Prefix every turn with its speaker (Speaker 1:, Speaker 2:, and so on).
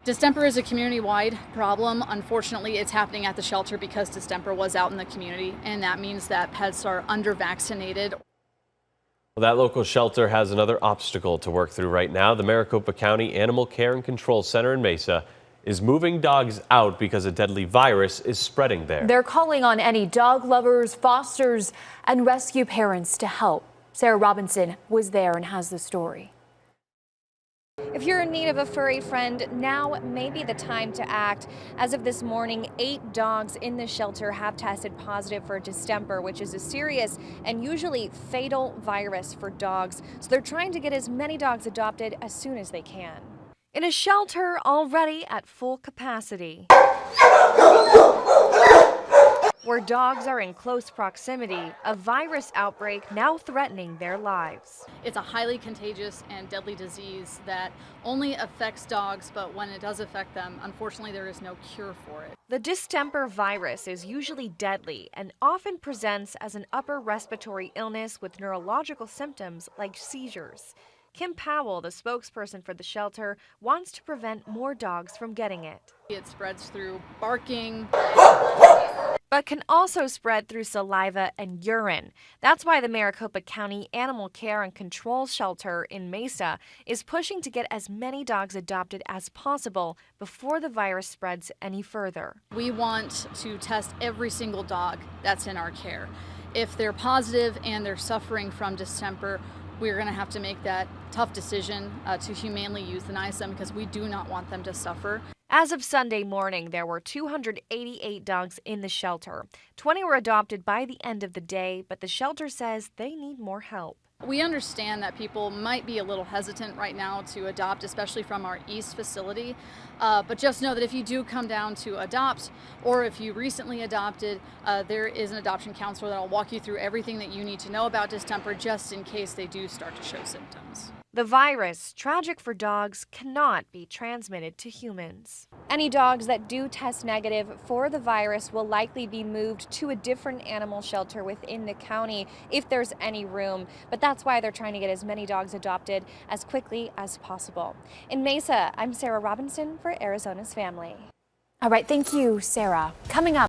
Speaker 1: Distemper is a community-wide problem. Unfortunately, it's happening at the shelter because distemper was out in the community, and that means that pets are under-vaccinated.
Speaker 2: Well, that local shelter has another obstacle to work through right now. The Maricopa County Animal Care and Control Center in Mesa is moving dogs out because a deadly virus is spreading there.
Speaker 3: They're calling on any dog lovers, fosters, and rescue parents to help. Sarah Robinson was there and has the story.
Speaker 4: If you're in need of a furry friend, now may be the time to act. As of this morning, 8 dogs in the shelter have tested positive for distemper, which is a serious and usually fatal virus for dogs. So they're trying to get as many dogs adopted as soon as they can. In a shelter already at full capacity, where dogs are in close proximity, a virus outbreak now threatening their lives.
Speaker 1: It's a highly contagious and deadly disease that only affects dogs, but when it does affect them, unfortunately, there is no cure for it.
Speaker 4: The distemper virus is usually deadly and often presents as an upper respiratory illness with neurological symptoms like seizures. Kim Powell, the spokesperson for the shelter, wants to prevent more dogs from getting it.
Speaker 1: It spreads through barking,
Speaker 4: but can also spread through saliva and urine. That's why the Maricopa County Animal Care and Control Shelter in Mesa is pushing to get as many dogs adopted as possible before the virus spreads any further.
Speaker 1: We want to test every single dog that's in our care. If they're positive and they're suffering from distemper, we're going to have to make that tough decision to humanely euthanize them because we do not want them to suffer.
Speaker 4: As of Sunday morning, there were 288 dogs in the shelter. 20 were adopted by the end of the day, but the shelter says they need more help.
Speaker 1: We understand that people might be a little hesitant right now to adopt, especially from our east facility, but just know that if you do come down to adopt, or if you recently adopted, there is an adoption counselor that will walk you through everything that you need to know about distemper just in case they do start to show symptoms.
Speaker 4: The virus, tragic for dogs, cannot be transmitted to humans. Any dogs that do test negative for the virus will likely be moved to a different animal shelter within the county if there's any room. But that's why they're trying to get as many dogs adopted as quickly as possible. In Mesa, I'm Sarah Robinson for Arizona's Family.
Speaker 3: All right, thank you, Sarah. Coming up.